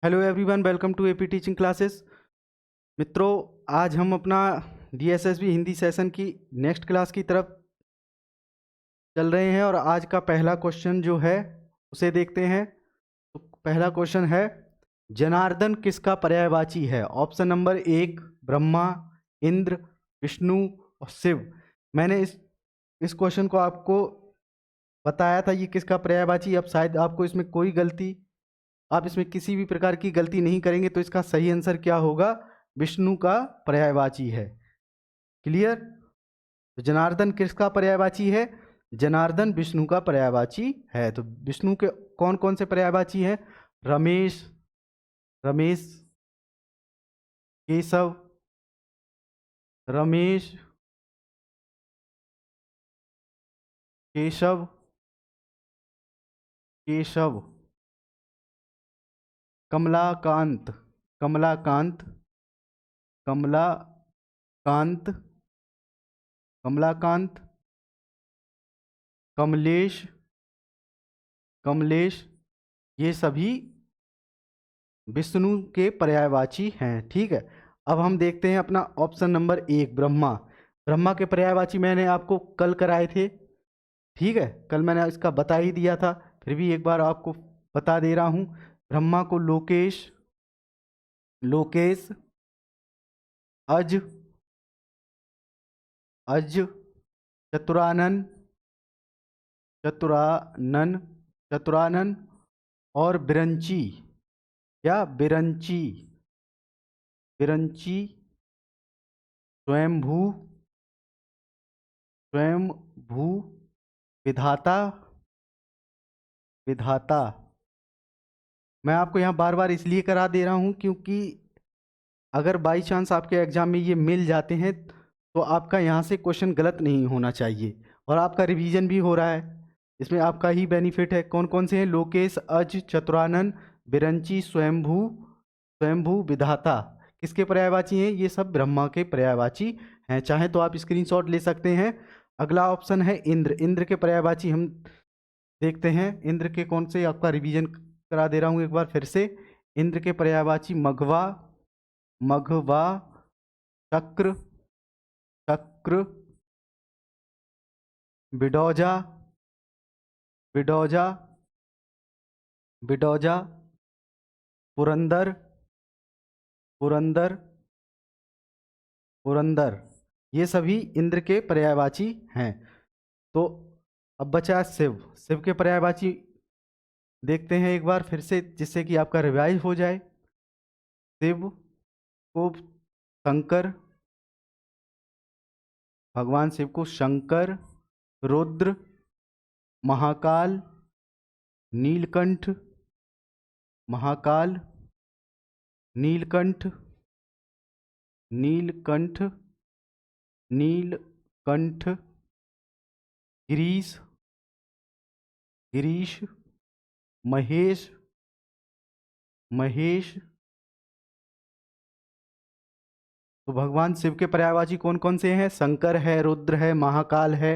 Hello everyone, welcome to AP teaching classes. मित्रों, आज हम अपना डीएसएसबी हिंदी सेशन की नेक्स्ट क्लास की तरफ चल रहे हैं और आज का पहला क्वेश्चन जो है उसे देखते हैं। तो पहला क्वेश्चन है, जनार्दन किसका पर्यायवाची है? ऑप्शन नंबर 1 ब्रह्मा, इंद्र, विष्णु और शिव। मैंने इस क्वेश्चन को आपको बताया था ये किसका पर्यायवाची। अब शायद आपको इसमें कोई गलती, आप इसमें किसी भी प्रकार की गलती नहीं करेंगे, तो इसका सही आंसर क्या होगा? विष्णु का पर्यायवाची है। क्लियर? तो जनार्दन किसका पर्यायवाची है? जनार्दन विष्णु का पर्यायवाची है। तो विष्णु के कौन कौन से पर्यायवाची हैं? रमेश, रमेश, केशव, रमेश, केशव, केशव, कमलाकांत, कमलाकांत, कमलाकांत, कमलाकांत, कमलेश, कमलेश, ये सभी विष्णु के पर्यायवाची हैं। ठीक है, अब हम देखते हैं अपना ऑप्शन नंबर 1 ब्रह्मा। ब्रह्मा के पर्यायवाची मैंने आपको कल कराए थे। ठीक है, कल मैंने इसका बता ही दिया था, फिर भी एक बार आपको बता दे रहा हूं। ब्रह्मा को लोकेश, लोकेश, अज, अज, चतुरानन, चतुरानन, चतुरानन और बिरंची या बिरंची, बिरंची, स्वयंभू, स्वयंभू, विधाता, विधाता। मैं आपको यहाँ बार बार इसलिए करा दे रहा हूँ क्योंकि अगर बाई चांस आपके एग्जाम में ये मिल जाते हैं तो आपका यहाँ से क्वेश्चन गलत नहीं होना चाहिए और आपका रिवीजन भी हो रहा है, इसमें आपका ही बेनिफिट है। कौन कौन से हैं? लोकेश, अज, चतुरानन, बिरंची, स्वयंभू, स्वयंभू, विधाता। किसके पर्यायवाची हैं? ये सब ब्रह्मा के पर्यायवाची हैं। चाहे तो आप स्क्रीनशॉट ले सकते हैं। अगला ऑप्शन है इंद्र। इंद्र के पर्यायवाची हम देखते हैं। इंद्र के कौन से, आपका रिवीजन करा दे रहा हूँ एक बार फिर से। इंद्र के पर्यायवाची मघवा, मघवा, चक्र, चक्र, बिडौजा, बिडौजा, बिडौजा, पुरंदर, पुरंदर, पुरंदर। ये सभी इंद्र के पर्यायवाची हैं। तो अब बचा शिव। शिव के पर्यायवाची देखते हैं एक बार फिर से, जिससे कि आपका रिवाइज हो जाए। शिव को शंकर, भगवान शिव को शंकर, रुद्र, महाकाल, नीलकंठ, महाकाल, नीलकंठ, नीलकंठ, नीलकंठ, गिरीश, गिरीश, महेश, महेश। तो भगवान शिव के पर्यायवाची कौन कौन से हैं? शंकर है, रुद्र है, महाकाल है,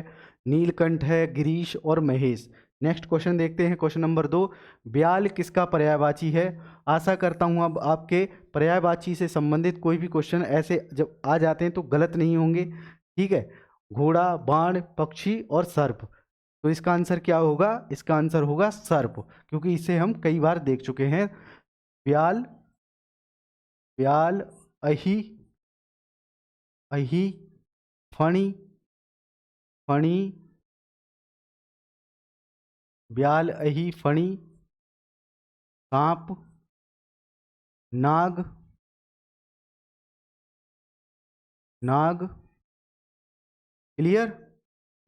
नीलकंठ है, गिरीश और महेश। नेक्स्ट क्वेश्चन देखते हैं, क्वेश्चन नंबर 2। ब्याल किसका पर्यायवाची है? आशा करता हूं अब आपके पर्यायवाची से संबंधित कोई भी क्वेश्चन ऐसे जब आ जाते हैं तो गलत नहीं होंगे। ठीक है, घोड़ा, बाण, पक्षी और सर्प। तो इसका आंसर क्या होगा? इसका आंसर होगा सर्प, क्योंकि इसे हम कई बार देख चुके हैं। ब्याल, ब्याल, अही, अही, फणी, फणी, ब्याल, अही, फणी, सांप, नाग, नाग। क्लियर?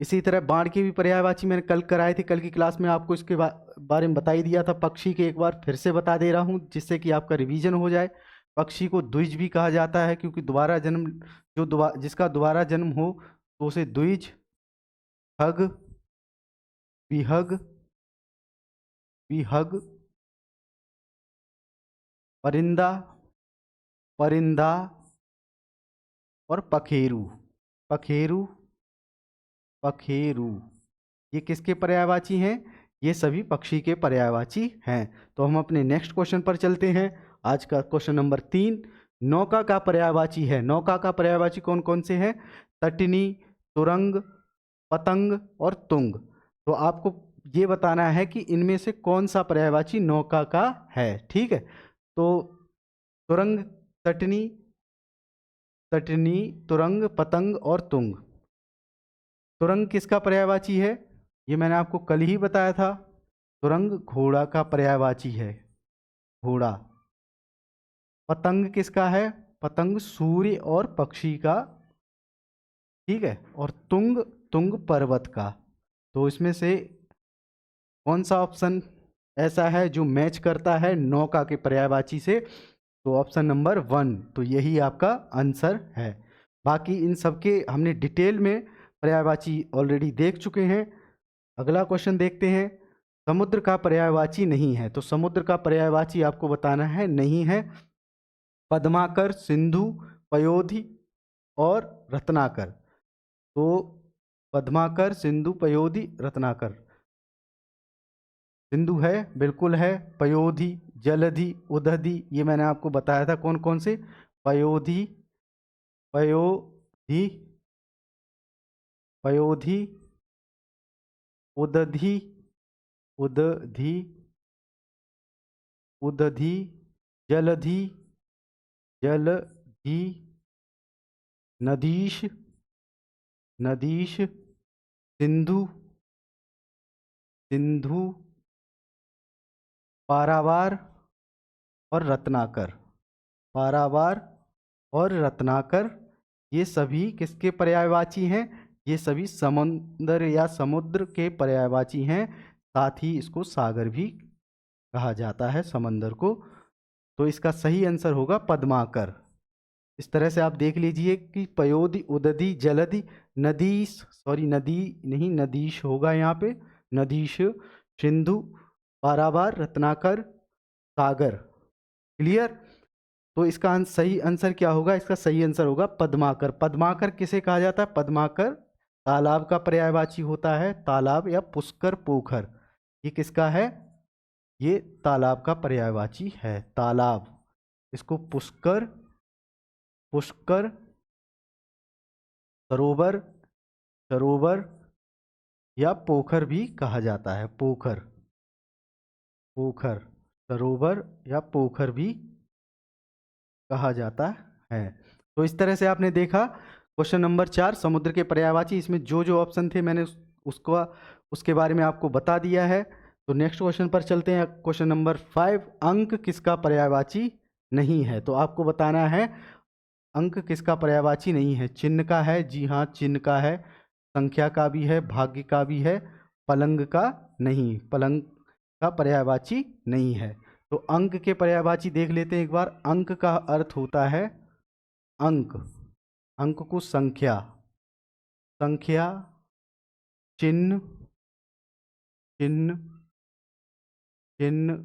इसी तरह बाण की भी पर्यायवाची मैंने कल कराए थे, कल की क्लास में आपको इसके बारे में बता ही दिया था। पक्षी के एक बार फिर से बता दे रहा हूं, जिससे कि आपका रिवीजन हो जाए। पक्षी को द्विज भी कहा जाता है, क्योंकि दोबारा जन्म, जिसका दोबारा जन्म हो तो उसे द्विज, खग, विहग, विहग, परिंदा, परिंदा और पखेरु, पखेरु, पखेरु। ये किसके पर्यायवाची हैं? ये सभी पक्षी के पर्यायवाची हैं। तो हम अपने नेक्स्ट क्वेश्चन पर चलते हैं। आज का क्वेश्चन नंबर 3, नौका का पर्यायवाची है। नौका का पर्यायवाची कौन कौन से हैं? तटनी, तुरंग, पतंग और तुंग। तो आपको ये बताना है कि इनमें से कौन सा पर्यायवाची नौका का है। ठीक है, तो तुरंग, तटनी, तुरंग, पतंग और तुंग। तुरंग किसका पर्यायवाची है? ये मैंने आपको कल ही बताया था। तुरंग घोड़ा का पर्यायवाची है, घोड़ा। पतंग किसका है? पतंग सूर्य और पक्षी का। ठीक है, और तुंग, तुंग पर्वत का। तो इसमें से कौन सा ऑप्शन ऐसा है जो मैच करता है नौका के पर्यायवाची से? तो ऑप्शन नंबर 1, तो यही आपका आंसर है। बाकी इन सबके हमने डिटेल में पर्यायवाची ऑलरेडी देख चुके हैं। अगला क्वेश्चन देखते हैं। समुद्र का पर्यायवाची नहीं है, तो समुद्र का पर्यायवाची आपको बताना है नहीं है। पद्माकर, सिंधु, पयोधी और रत्नाकर। तो पद्माकर, सिंधु, पयोधी, रत्नाकर। सिंधु है, बिल्कुल है। पयोधी, जलधि, उदधि, ये मैंने आपको बताया था कौन कौन से। पयोधी, पयोधी, पयोधी, उदधि, उदधि, उदधि, जलधि, जलधि, नदीश, नदीश, सिंधु, सिंधु, पारावार और रत्नाकर। पारावार और रत्नाकर, ये सभी किसके पर्यायवाची हैं? ये सभी समुद्र या समुद्र के पर्यायवाची हैं। साथ ही इसको सागर भी कहा जाता है, समंदर को। तो इसका सही आंसर होगा पद्माकर। इस तरह से आप देख लीजिए कि पयोधी, उदधि, जलधि, नदीश, सॉरी नदी नहीं, नदीश होगा यहाँ पे, नदीश, सिंधु, पारावार, रत्नाकर, सागर। क्लियर? तो इसका सही आंसर क्या होगा? इसका सही आंसर होगा पद्माकर। पद्माकर किसे कहा जाता है? पद्माकर तालाब का पर्यायवाची होता है। तालाब या पुष्कर, पोखर, ये किसका है? ये तालाब का पर्यायवाची है, तालाब। इसको पुष्कर, पुष्कर, सरोवर, सरोवर या पोखर भी कहा जाता है। पोखर, पोखर, सरोवर या पोखर भी कहा जाता है। तो इस तरह से आपने देखा क्वेश्चन नंबर 4, समुद्र के पर्यायवाची। इसमें जो जो ऑप्शन थे मैंने उसके बारे में आपको बता दिया है। तो नेक्स्ट क्वेश्चन पर चलते हैं। क्वेश्चन नंबर 5, अंक किसका पर्यायवाची नहीं है? तो आपको बताना है अंक किसका पर्यायवाची नहीं है। चिन्ह का है, जी हाँ चिन्ह का है। संख्या का भी है, भाग्य का भी है। पलंग का नहीं, पलंग का पर्यायवाची नहीं है। तो अंक के पर्यायवाची देख लेते हैं एक बार। अंक का अर्थ होता है अंक, अंक को संख्या, संख्या, चिन्ह, चिन्ह, चिन्ह,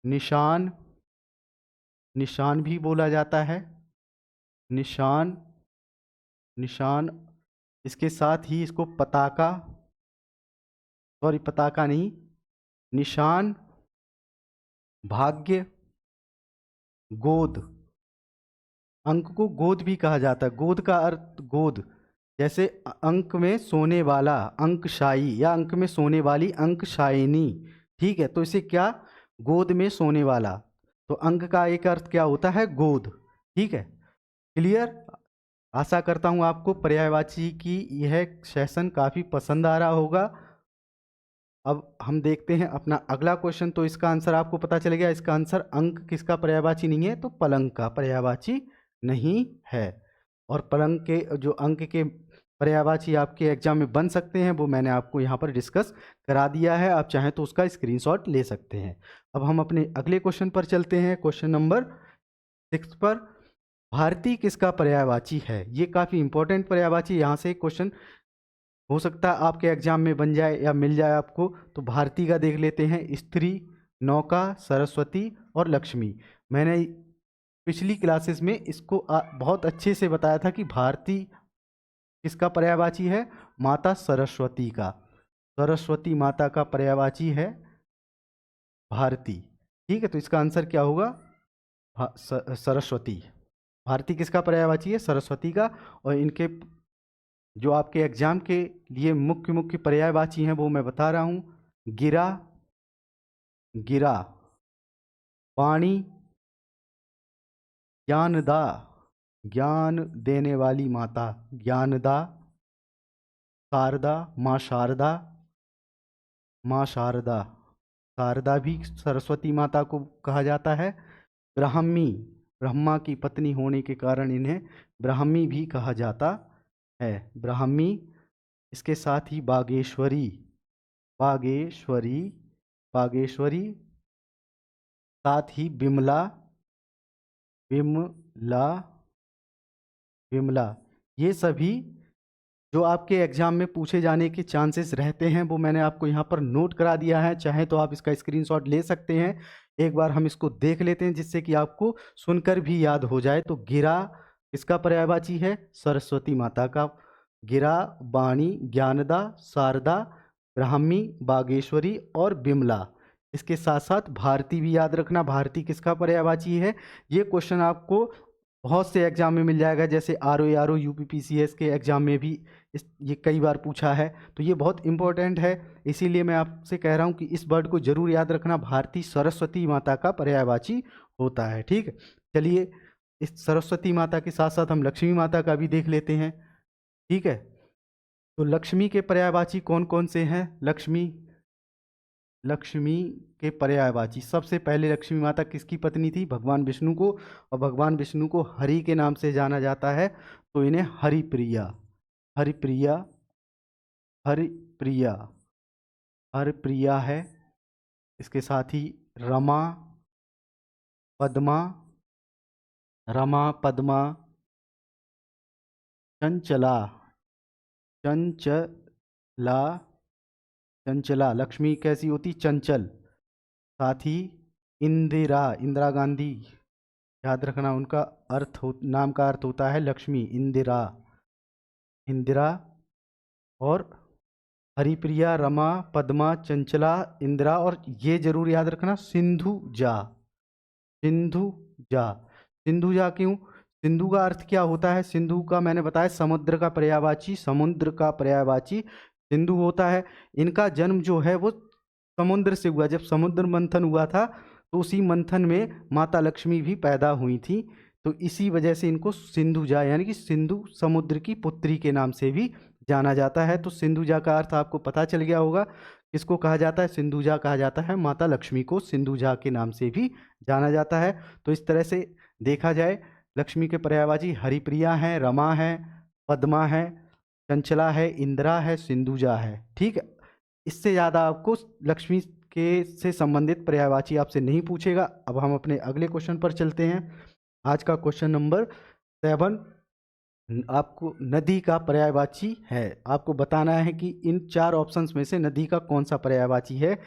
निशान, निशान भी बोला जाता है, निशान, निशान। इसके साथ ही इसको पताका, सॉरी पताका नहीं, निशान, भाग्य, गोद। अंक को गोद भी कहा जाता है। गोद का अर्थ, गोद जैसे अंक में सोने वाला, अंकशाई, या अंक में सोने वाली, अंकशायिनी। ठीक है, तो इसे क्या? गोद में सोने वाला। तो अंक का एक अर्थ क्या होता है? गोद। ठीक है, क्लियर? आशा करता हूँ आपको पर्यायवाची की यह सेशन काफ़ी पसंद आ रहा होगा। अब हम देखते हैं अपना अगला क्वेश्चन। तो इसका आंसर आपको पता चल गया। इसका आंसर अंक किसका पर्यायवाची नहीं है? तो पलंग का पर्यायवाची नहीं है। और पलंग के जो अंक के पर्यायवाची आपके एग्जाम में बन सकते हैं वो मैंने आपको यहाँ पर डिस्कस करा दिया है। आप चाहें तो उसका स्क्रीनशॉट ले सकते हैं। अब हम अपने अगले क्वेश्चन पर चलते हैं। क्वेश्चन नंबर 6 पर, भारती किसका पर्यायवाची है? ये काफ़ी इंपॉर्टेंट पर्यायवाची, यहाँ से क्वेश्चन हो सकता है आपके एग्जाम में बन जाए या मिल जाए आपको। तो भारती का देख लेते हैं। स्त्री, नौका, सरस्वती और लक्ष्मी। मैंने पिछली क्लासेस में इसको बहुत अच्छे से बताया था कि भारती किसका पर्यायवाची है? माता सरस्वती का। सरस्वती माता का पर्यायवाची है भारती। ठीक है, तो इसका आंसर क्या होगा? सरस्वती। भारती किसका पर्यायवाची है? सरस्वती का। और इनके जो आपके एग्जाम के लिए मुख्य मुख्य पर्यायवाची हैं वो मैं बता रहा हूँ। गिरा, गिरा, वाणी, ज्ञानदा, ज्ञान देने वाली माता, ज्ञानदा, शारदा, माँ शारदा, माँ शारदा, शारदा भी सरस्वती माता को कहा जाता है। ब्राह्मी, ब्रह्मा की पत्नी होने के कारण इन्हें ब्राह्मी भी कहा जाता है, ब्राह्मी। इसके साथ ही बागेश्वरी, बागेश्वरी, बागेश्वरी, साथ ही बिमला, बिमला, विमला। ये सभी जो आपके एग्जाम में पूछे जाने के चांसेस रहते हैं वो मैंने आपको यहाँ पर नोट करा दिया है। चाहे तो आप इसका स्क्रीनशॉट ले सकते हैं। एक बार हम इसको देख लेते हैं जिससे कि आपको सुनकर भी याद हो जाए। तो गिरा किसका पर्यायवाची है? सरस्वती माता का। गिरा, वाणी, ज्ञानदा, शारदा, ब्राह्मी, बागेश्वरी और बिमला। इसके साथ साथ भारती भी याद रखना। भारती किसका पर्यायवाची है? ये क्वेश्चन आपको बहुत से एग्जाम में मिल जाएगा, जैसे RO UPPCS के एग्जाम में भी ये कई बार पूछा है। तो ये बहुत इंपॉर्टेंट है, इसीलिए मैं आपसे कह रहा हूँ कि इस वर्ड को जरूर याद रखना। भारती सरस्वती माता का पर्यायवाची होता है। ठीक है, चलिए इस सरस्वती माता के साथ साथ हम लक्ष्मी माता का भी देख लेते हैं। ठीक है, तो लक्ष्मी के पर्यायवाची कौन कौन से हैं? लक्ष्मी, लक्ष्मी के पर्यायवाची सबसे पहले लक्ष्मी माता किसकी पत्नी थी? भगवान विष्णु को। और भगवान विष्णु को हरि के नाम से जाना जाता है, तो इन्हें हरिप्रिया, हरिप्रिया, हरिप्रिया, हरिप्रिया है। इसके साथ ही रमा, पद्मा, रमा, पद्मा, चंचला, चंचला, चंचला। लक्ष्मी कैसी होती? चंचल। साथ ही इंदिरा, इंदिरा गांधी, याद रखना उनका नाम का अर्थ होता है लक्ष्मी, इंदिरा, इंदिरा। और हरिप्रिया, रमा, पद्मा, चंचला, इंदिरा। और ये जरूर याद रखना सिंधुजा, सिंधुजा। सिंधुजा क्यों? सिंधु का अर्थ क्या होता है? सिंधु का मैंने बताया समुद्र का पर्यायवाची, समुद्र का पर्यायवाची सिंधु होता है। इनका जन्म जो है वो समुद्र से हुआ। जब समुद्र मंथन हुआ था तो उसी मंथन में माता लक्ष्मी भी पैदा हुई थी, तो इसी वजह से इनको सिंधुजा यानी कि सिंधु समुद्र की पुत्री के नाम से भी जाना जाता है। तो सिंधुजा का अर्थ आपको पता चल गया होगा। किसको कहा जाता है? सिंधुजा कहा जाता है। माता लक्ष्मी को सिंधुजा के नाम से भी जाना जाता है। तो इस तरह से देखा जाए लक्ष्मी के पर्यायवाची हरिप्रिया है, रमा है, पद्मा है, चंचला है, इंदिरा है, सिंधुजा है। ठीक है, इससे ज़्यादा आपको लक्ष्मी के से संबंधित पर्यायवाची आपसे नहीं पूछेगा। अब हम अपने अगले क्वेश्चन पर चलते हैं। आज का क्वेश्चन नंबर 7 आपको नदी का पर्यायवाची है। आपको बताना है कि इन 4 ऑप्शंस में से नदी का कौन सा पर्यायवाची है।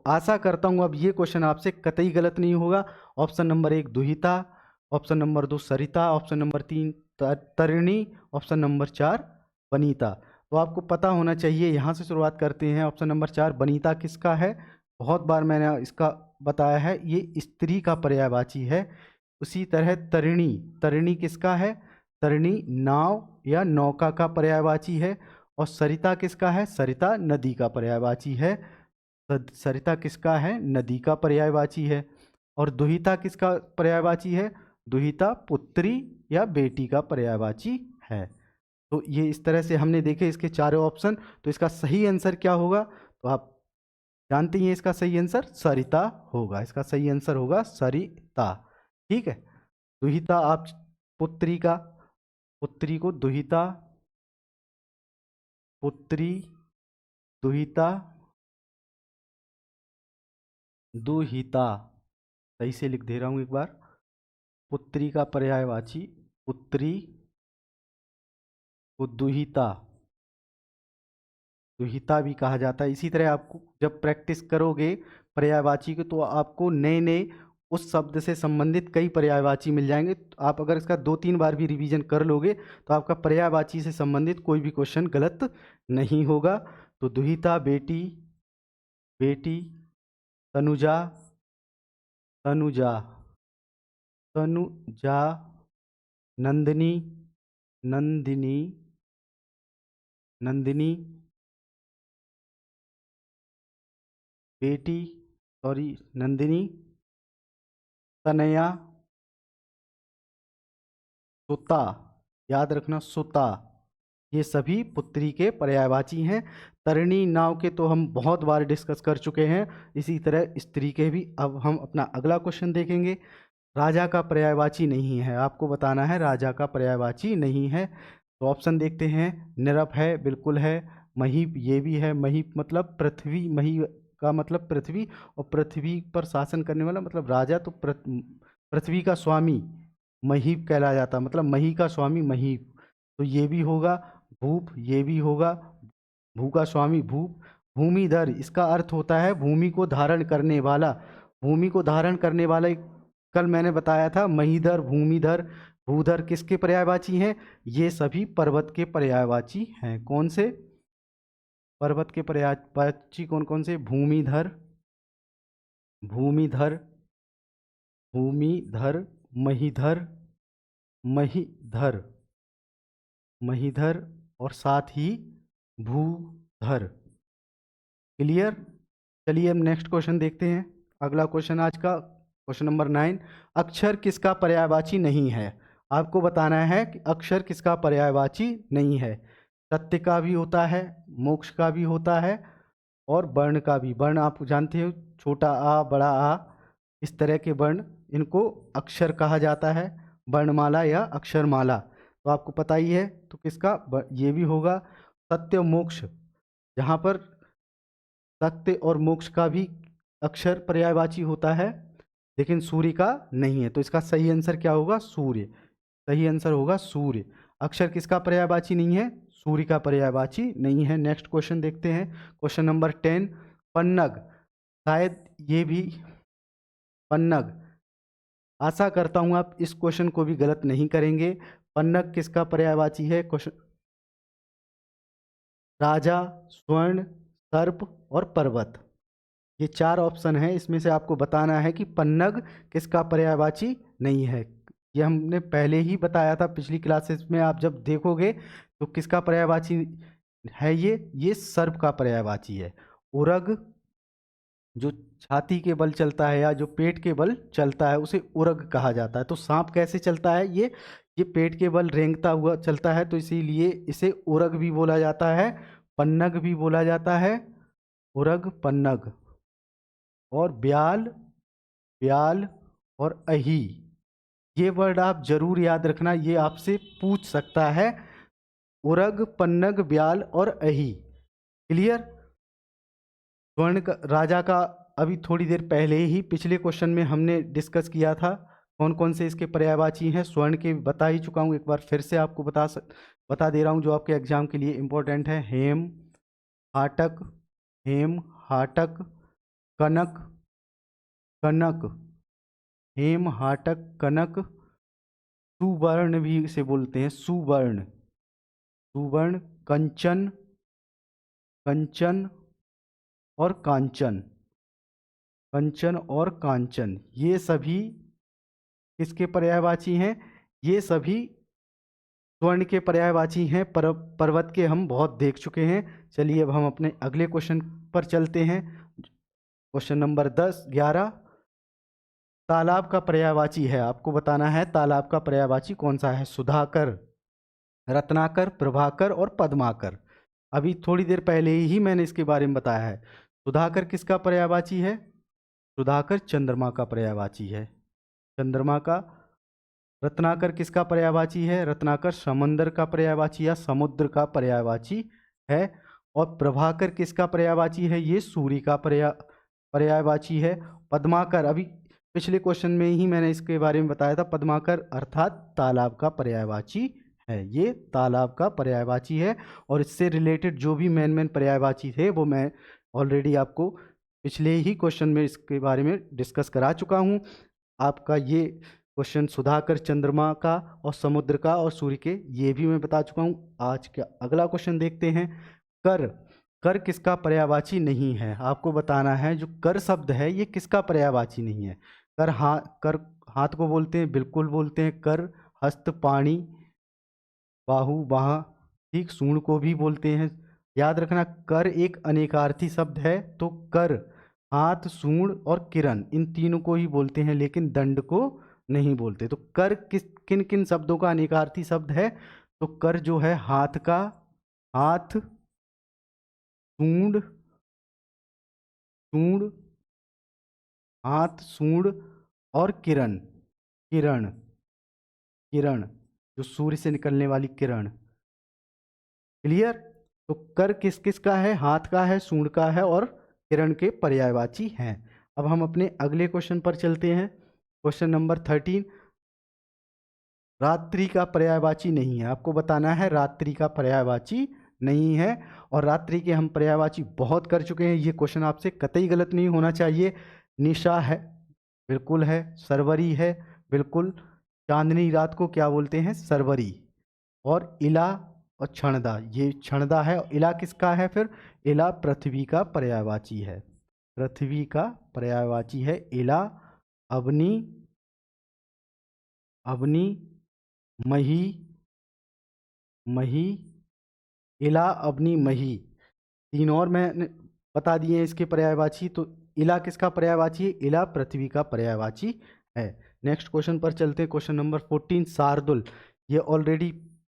आशा करता हूँ अब ये क्वेश्चन आपसे कतई गलत नहीं होगा। ऑप्शन नंबर 1 दुहिता, ऑप्शन नंबर 2 सरिता, ऑप्शन नंबर 3 तरिणी, ऑप्शन नंबर 4 वनिता। तो आपको पता होना चाहिए। यहाँ से शुरुआत करते हैं। ऑप्शन नंबर 4 वनिता किसका है? बहुत बार मैंने इसका बताया है, ये स्त्री का पर्यायवाची है। उसी तरह तरिणी, तरिणी किसका है? तरिणी नाव या नौका का पर्यायवाची है। और सरिता किसका है? सरिता नदी का पर्यायवाची है। सरिता किसका है? नदी का पर्यायवाची है। और दुहिता किसका पर्यायवाची है? दुहिता पुत्री या बेटी का पर्यायवाची है। तो ये इस तरह से हमने देखे इसके चारों ऑप्शन। तो इसका सही आंसर क्या होगा? तो आप जानते ही हैं इसका सही आंसर सरिता होगा। इसका सही आंसर होगा सरिता। ठीक है, दुहिता आप पुत्री का, पुत्री को दुहिता, पुत्री, दुहिता, दुहिता। सही से लिख दे रहा हूं एक बार। पुत्री का पर्यायवाची पुत्री को दुहिता, दुहिता भी कहा जाता है। इसी तरह आपको जब प्रैक्टिस करोगे पर्यायवाची की तो आपको नए नए उस शब्द से संबंधित कई पर्यायवाची मिल जाएंगे। तो आप अगर इसका 2-3 बार भी रिवीजन कर लोगे तो आपका पर्यायवाची से संबंधित कोई भी क्वेश्चन गलत नहीं होगा। तो दुहिता बेटी, बेटी, तनुजा, तनुजा, तनुजा, नंदिनी, नंदिनी, नंदिनी, बेटी, सॉरी नंदिनी, तनया, सुता, याद रखना सुता, ये सभी पुत्री के पर्यायवाची हैं। तरिणी, नाव के तो हम बहुत बार डिस्कस कर चुके हैं। इसी तरह स्त्री के भी। अब हम अपना अगला क्वेश्चन देखेंगे। राजा का पर्यायवाची नहीं है, आपको बताना है राजा का पर्यायवाची नहीं है। तो ऑप्शन देखते हैं। निरप है, बिल्कुल है। महीप, ये भी है। महीप मतलब पृथ्वी, मही का मतलब पृथ्वी, और पृथ्वी पर शासन करने वाला मतलब राजा, तो पृथ्वी का स्वामी महीप कहला जाता, मतलब मही का स्वामी महीप, तो ये भी होगा। भूप, ये भी होगा। भू का स्वामी भूप। भूमिधर, इसका अर्थ होता है भूमि को धारण करने वाला। भूमि को धारण करने वाला कल मैंने बताया था। महीधर, भूमिधर, भूधर किसके पर्यायवाची हैं? ये सभी पर्वत के पर्यायवाची हैं। कौन से? पर्वत के पर्यायवाची कौन कौन से? भूमिधर, भूमिधर, भूमिधर, महीधर, महीधर, महीधर, और साथ ही भूधर। क्लियर? चलिए हम नेक्स्ट क्वेश्चन देखते हैं। अगला क्वेश्चन आज का क्वेश्चन नंबर 9। अक्षर किसका पर्यायवाची नहीं है? आपको बताना है कि अक्षर किसका पर्यायवाची नहीं है। सत्य का भी होता है, मोक्ष का भी होता है, और वर्ण का भी। वर्ण आप जानते हो, छोटा आ, बड़ा आ, इस तरह के वर्ण, इनको अक्षर कहा जाता है। वर्णमाला या अक्षरमाला, तो आपको पता ही है। तो किसका? ये भी होगा। सत्य और मोक्ष, जहाँ पर सत्य और मोक्ष का भी अक्षर पर्यायवाची होता है, लेकिन सूर्य का नहीं है। तो इसका सही आंसर क्या होगा? सूर्य। सही आंसर होगा सूर्य। अक्षर किसका पर्यायवाची नहीं है? सूर्य का पर्यायवाची नहीं है। नेक्स्ट क्वेश्चन देखते हैं। Question number 10। पन्नग, शायद ये भी पन्नग, आशा करता हूं आप इस क्वेश्चन को भी गलत नहीं करेंगे। पन्नग किसका पर्यायवाची है? क्वेश्चन राजा, स्वर्ण, सर्प और पर्वत, ये 4 ऑप्शन है। इसमें से आपको बताना है कि पन्नग किसका पर्यायवाची नहीं है। ये हमने पहले ही बताया था पिछली क्लासेस में, आप जब देखोगे तो किसका पर्यायवाची है? ये सर्प का पर्यायवाची है। उरग, जो छाती के बल चलता है या जो पेट के बल चलता है, उसे उरग कहा जाता है। तो सांप कैसे चलता है? ये पेट के बल रेंगता हुआ चलता है, तो इसीलिए इसे उरग भी बोला जाता है, पन्नग भी बोला जाता है। उरग, पन्नग। और ब्याल, ब्याल और अही, ये वर्ड आप जरूर याद रखना, ये आपसे पूछ सकता है। उरग, पन्नग, ब्याल और अही। क्लियर? स्वर्ण का, राजा का अभी थोड़ी देर पहले ही पिछले क्वेश्चन में हमने डिस्कस किया था, कौन कौन से इसके पर्यायवाची हैं। स्वर्ण के बता ही चुका हूँ, एक बार फिर से आपको बता दे रहा हूँ, जो आपके एग्जाम के लिए इम्पोर्टेंट है। हेम, हाटक, हेम, हाटक, कनक, कनक, हेम, हाटक, कनक, सुवर्ण भी इसे बोलते हैं, सुवर्ण, सुवर्ण, कंचन, कंचन और कांचन, कंचन और कांचन, ये सभी किसके पर्यायवाची हैं? ये सभी स्वर्ण के पर्यायवाची हैं। पर्वत के हम बहुत देख चुके हैं। चलिए अब हम अपने अगले क्वेश्चन पर चलते हैं। Question number 10, 11। तालाब का पर्यायवाची है, आपको बताना है तालाब का पर्यायवाची कौन सा है। सुधाकर, रत्नाकर, प्रभाकर और पद्माकर। अभी थोड़ी देर पहले ही मैंने इसके बारे में बताया है। सुधाकर किसका पर्यायवाची है? सुधाकर चंद्रमा का पर्यायवाची है, चंद्रमा का। रत्नाकर किसका पर्यायवाची है? रत्नाकर समंदर का पर्यायवाची या समुद्र का पर्यायवाची है। और प्रभाकर किसका पर्यायवाची है? ये सूर्य का पर्यायवाची है। पद्माकर, अभी पिछले क्वेश्चन में ही मैंने इसके बारे में बताया था। पद्माकर अर्थात तालाब का पर्यायवाची है, ये तालाब का पर्यायवाची है। और इससे रिलेटेड जो भी मेन पर्यायवाची थे वो मैं ऑलरेडी आपको पिछले ही क्वेश्चन में इसके बारे में डिस्कस करा चुका हूँ। आपका ये क्वेश्चन सुधाकर चंद्रमा का और समुद्र का और सूर्य के, ये भी मैं बता चुका हूँ। आज का अगला क्वेश्चन देखते हैं। कर, कर किसका पर्यायवाची नहीं है? आपको बताना है जो कर शब्द है ये किसका पर्यायवाची नहीं है। कर हाथ को बोलते हैं, बिल्कुल बोलते हैं कर, हस्त पाणी, बाहु बाह, ठीक, सूंड को भी बोलते हैं। याद रखना कर एक अनेकार्थी शब्द है, तो कर हाथ, सूंड और किरण इन तीनों को ही बोलते हैं, लेकिन दंड को नहीं बोलते। तो कर किन किन शब्दों का अनेकार्थी शब्द है? तो कर जो है हाथ का, हाथ, सूंड, सूंड, हाथ, सूंड और किरण, किरण, किरण जो सूर्य से निकलने वाली किरण। क्लियर? तो कर किस किस का है? हाथ का है, सूंड का है और किरण के पर्यायवाची हैं। अब हम अपने अगले क्वेश्चन पर चलते हैं। क्वेश्चन नंबर 13, रात्रि का पर्यायवाची नहीं है। आपको बताना है रात्रि का पर्यायवाची नहीं है। और रात्रि के हम पर्यायवाची बहुत कर चुके हैं, ये क्वेश्चन आपसे कतई गलत नहीं होना चाहिए। निशा है, बिल्कुल है। सरवरी है, बिल्कुल। चांदनी रात को क्या बोलते हैं? सरवरी। और इला और क्षणदा, ये क्षणदा है। इला किसका है फिर? इला पृथ्वी का पर्यायवाची है, पृथ्वी का पर्यायवाची है इला। अवनी, अवनी, मही, मही, इला, अवनी, मही, तीन और मैंने बता दिए हैं इसके पर्यायवाची। तो इला किसका पर्यायवाची है? इला पृथ्वी का पर्यायवाची है। नेक्स्ट क्वेश्चन पर चलते हैं। Question number 14, Shardul. ये ऑलरेडी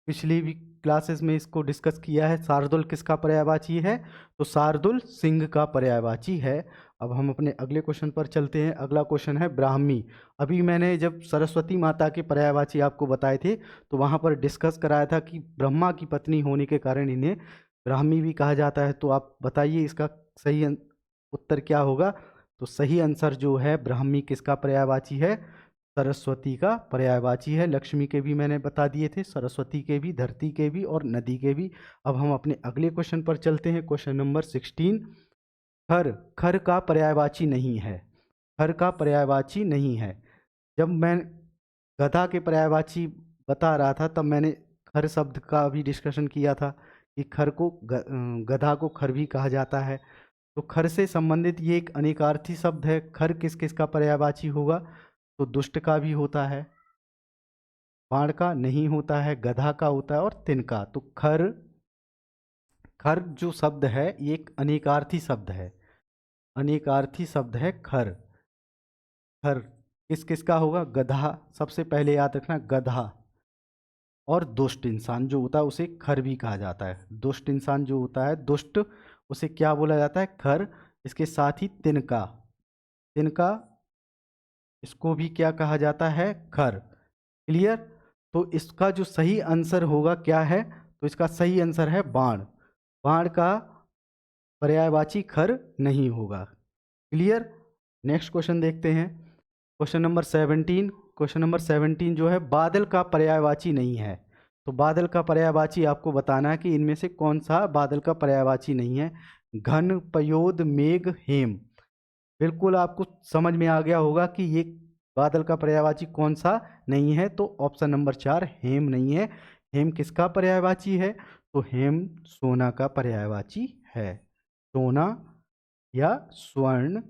पिछली भी क्लासेस में इसको डिस्कस किया है। शार्दुल किसका पर्यायवाची है? तो शार्दुल सिंह का पर्यायवाची है। अब हम अपने अगले क्वेश्चन पर चलते हैं। अगला क्वेश्चन है ब्राह्मी। अभी मैंने जब सरस्वती माता के पर्यायवाची आपको बताए थे, तो वहाँ पर डिस्कस कराया था कि ब्रह्मा की पत्नी होने के कारण इन्हें ब्राह्मी भी कहा जाता है। तो आप बताइए इसका सही उत्तर क्या होगा? तो सही आंसर जो है, ब्राह्मी किसका पर्यायवाची है? सरस्वती का पर्यायवाची है। लक्ष्मी के भी मैंने बता दिए थे, सरस्वती के भी, धरती के भी और नदी के भी। अब हम अपने अगले क्वेश्चन पर चलते हैं। क्वेश्चन नंबर 16, खर, खर का पर्यायवाची नहीं है। खर का पर्यायवाची नहीं है। जब मैं गधा के पर्यायवाची बता रहा था, तब मैंने खर शब्द का भी डिस्कशन किया था कि खर को गधा को खर भी कहा जाता है। तो खर से संबंधित ये एक अनेकार्थी शब्द है। खर किस किस का पर्यायवाची होगा? तो दुष्ट का भी होता है, बाण का नहीं होता है, गधा का होता है और तिनका। तो खर, खर जो शब्द है ये एक अनेकार्थी शब्द है, अनेकार्थी शब्द है खर। खर किस किस का होगा? गधा, सबसे पहले याद रखना, गधा। और दुष्ट इंसान जो होता है उसे खर भी कहा जाता है। दुष्ट इंसान जो होता है, दुष्ट, उसे क्या बोला जाता है? खर। इसके साथ ही तिनका, तिनका, इसको भी क्या कहा जाता है? खर। क्लियर? तो इसका जो सही आंसर होगा क्या है? तो इसका सही आंसर है बाण। बाण का पर्यायवाची खर नहीं होगा। क्लियर? नेक्स्ट क्वेश्चन देखते हैं। Question number 17। क्वेश्चन नंबर 17 जो है, बादल का पर्यायवाची नहीं है। तो बादल का पर्यायवाची आपको बताना है कि इनमें से कौन सा बादल का पर्यायवाची नहीं है। घन, पयोद, मेघ, हेम। बिल्कुल आपको समझ में आ गया होगा कि ये बादल का पर्यायवाची कौन सा नहीं है। तो ऑप्शन नंबर 4 हेम नहीं है। हेम किसका पर्यायवाची है? तो हेम सोना का पर्यायवाची है। सोना या स्वर्ण,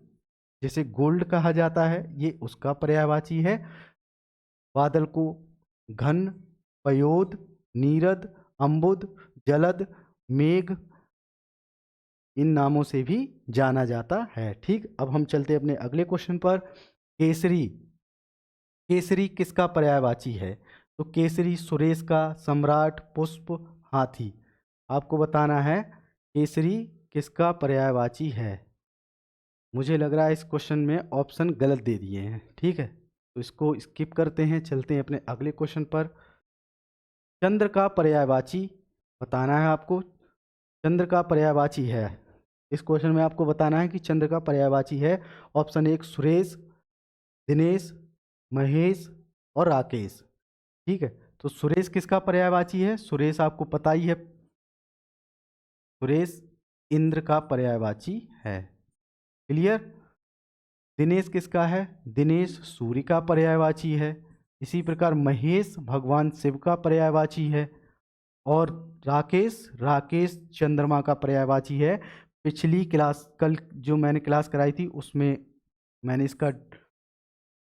जिसे गोल्ड कहा जाता है, ये उसका पर्यायवाची है। बादल को घन, पयोद, नीरद, अम्बुद, जलद, मेघ, इन नामों से भी जाना जाता है। ठीक, अब हम चलते हैं अपने अगले क्वेश्चन पर। केसरी, केसरी किसका पर्यायवाची है? तो केसरी सुरेश का, सम्राट, पुष्प, हाथी। आपको बताना है केसरी किसका पर्यायवाची है। मुझे लग रहा है इस क्वेश्चन में ऑप्शन गलत दे दिए हैं। ठीक है, तो इसको स्किप करते हैं, चलते हैं अपने अगले क्वेश्चन पर। चंद्र का पर्यायवाची बताना है आपको। चंद्र का पर्यायवाची है, इस क्वेश्चन में आपको बताना है कि चंद्र का पर्यायवाची है। ऑप्शन 1 सुरेश, दिनेश, महेश और राकेश। ठीक है, तो सुरेश किसका पर्यायवाची है? सुरेश आपको पता ही है, सुरेश इंद्र का पर्यायवाची है। क्लियर? दिनेश किसका है? दिनेश सूर्य का पर्यायवाची है। इसी प्रकार महेश भगवान शिव का पर्यायवाची है। और राकेश, राकेश चंद्रमा का पर्यायवाची है। पिछली क्लास, कल जो मैंने क्लास कराई थी उसमें मैंने इसका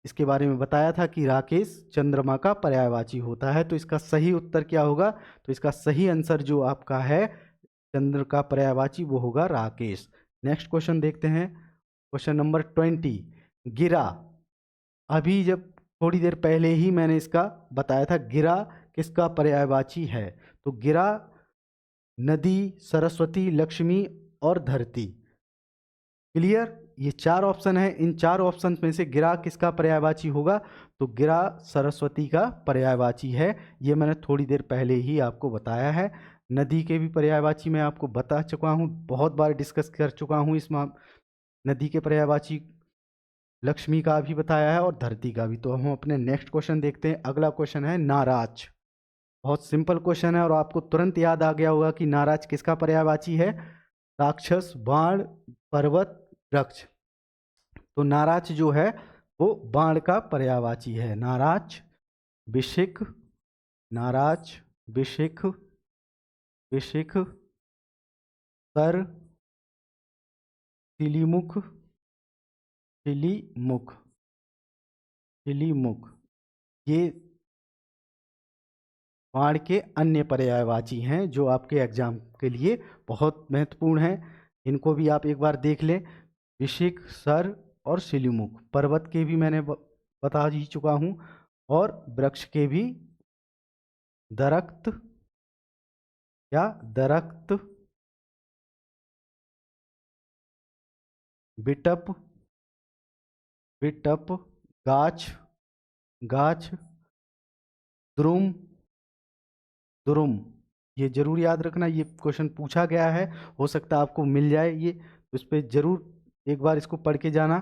इसके बारे में बताया था कि राकेश चंद्रमा का पर्यायवाची होता है। तो इसका सही उत्तर क्या होगा? तो इसका सही आंसर जो आपका है चंद्र का पर्यायवाची वो होगा राकेश। नेक्स्ट क्वेश्चन देखते हैं, क्वेश्चन नंबर 20। गिरा, अभी जब थोड़ी देर पहले ही मैंने इसका बताया था, गिरा किसका पर्यायवाची है? तो गिरा नदी, सरस्वती, लक्ष्मी और धरती। क्लियर? ये 4 ऑप्शन है, इन 4 ऑप्शन में से गिरा किसका पर्यायवाची होगा? तो गिरा सरस्वती का पर्यायवाची है। ये मैंने थोड़ी देर पहले ही आपको बताया है। नदी के भी पर्यायवाची मैं आपको बता चुका हूँ, बहुत बार डिस्कस कर चुका हूँ इस नदी के पर्यायवाची। लक्ष्मी का भी बताया है और धरती का भी। तो हम अपने नेक्स्ट क्वेश्चन देखते हैं। अगला क्वेश्चन है नाराज। बहुत सिंपल क्वेश्चन है और आपको तुरंत याद आ गया होगा कि नाराज किसका पर्यायवाची है? राक्षस, बाण, पर्वत, वृक्ष। तो नाराज जो है वो बाण का पर्यायवाची है। नाराज, विशिख, नाराज, विशिख, विशिख, सर, तिलिमुख, तिलिमुख, तिलिमुख, ये बाण के अन्य पर्यायवाची हैं जो आपके एग्जाम के लिए बहुत महत्वपूर्ण हैं। इनको भी आप एक बार देख लें। विशिख, सर और शिलिमुख। पर्वत के भी मैंने बता ही चुका हूं, और वृक्ष के भी दरख्त या दरख्त, बिटप, बिटप, गाछ, गाछ, द्रुम, द्रुम। ये जरूर याद रखना, ये क्वेश्चन पूछा गया है, हो सकता है आपको मिल जाए ये, तो इस पर जरूर एक बार इसको पढ़ के जाना।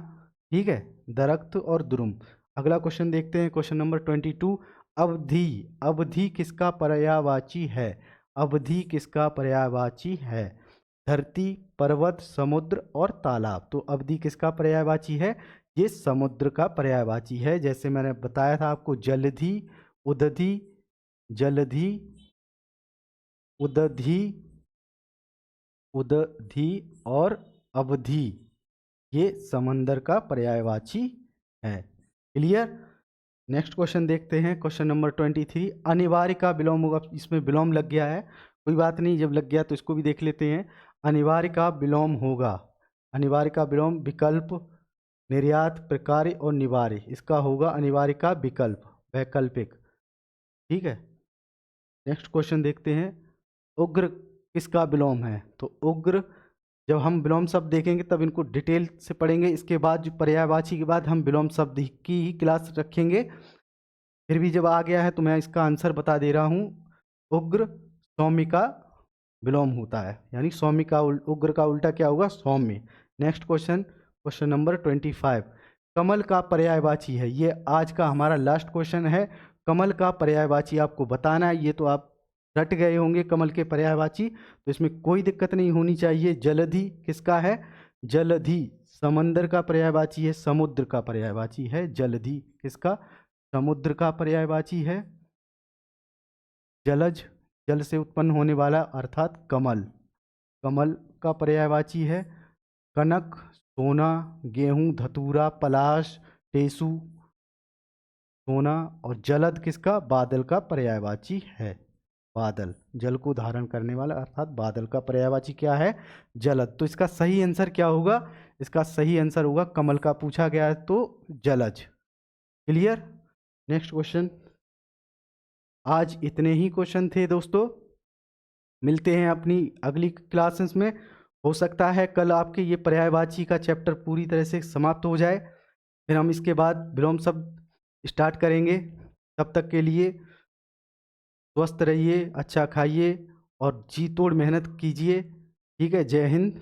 ठीक है, दरख्त और द्रुम। अगला क्वेश्चन देखते हैं, क्वेश्चन नंबर 22। अवधि, अवधि किसका पर्यायवाची है? अवधि किसका पर्यायवाची है? धरती, पर्वत, समुद्र और तालाब। तो अवधि किसका पर्यायवाची है? ये समुद्र का पर्यायवाची है। जैसे मैंने बताया था आपको, जलधि, उदधि, जलधि, उदधि, उदधि और अवधि, ये समंदर का पर्यायवाची है। क्लियर? नेक्स्ट क्वेश्चन देखते हैं, क्वेश्चन नंबर 23। अनिवार्य का विलोम होगा। इसमें विलोम लग गया है, कोई बात नहीं, जब लग गया तो इसको भी देख लेते हैं। अनिवार्य का विलोम होगा, अनिवार्य का विलोम विकल्प, निर्यात, प्रकार्य और निवार्य। इसका होगा अनिवार्य का विकल्प, वैकल्पिक। ठीक है, नेक्स्ट क्वेश्चन देखते हैं। उग्र किसका विलोम है? तो उग्र, जब हम विलोम शब्द देखेंगे तब इनको डिटेल से पढ़ेंगे। इसके बाद जो पर्यायवाची के बाद हम विलोम शब्द की ही क्लास रखेंगे। फिर भी जब आ गया है तो मैं इसका आंसर बता दे रहा हूँ। उग्र सौम्य का विलोम होता है, यानी सौम्य का उग्र का उल्टा क्या होगा? सौम्य। Next question, question number 25। कमल का पर्यायवाची है, ये आज का हमारा लास्ट क्वेश्चन है। कमल का पर्यायवाची आपको बताना है। ये तो आप रट गए होंगे कमल के पर्यायवाची, तो इसमें कोई दिक्कत नहीं होनी चाहिए। जलधि किसका है? जलधि समंदर का पर्यायवाची है, समुद्र का पर्यायवाची है। जलधि किसका? समुद्र का पर्यायवाची है। जलज, जल से उत्पन्न होने वाला अर्थात कमल, कमल का पर्यायवाची है। कनक सोना, गेहूं, धतूरा, पलाश, टेसू, सोना। और जलद किसका? बादल का पर्यायवाची है। बादल, जल को धारण करने वाला अर्थात बादल का पर्यायवाची क्या है? जलद। तो इसका सही आंसर क्या होगा? इसका सही आंसर होगा, कमल का पूछा गया है तो जलज। क्लियर? Next question. आज इतने ही क्वेश्चन थे दोस्तों, मिलते हैं अपनी अगली क्लासेस में। हो सकता है कल आपके ये पर्यायवाची का चैप्टर पूरी तरह से समाप्त हो जाए, फिर हम इसके बाद विलोम शब्द स्टार्ट करेंगे। तब तक के लिए स्वस्थ रहिए, अच्छा खाइए और जी तोड़ मेहनत कीजिए। ठीक है, जय हिंद।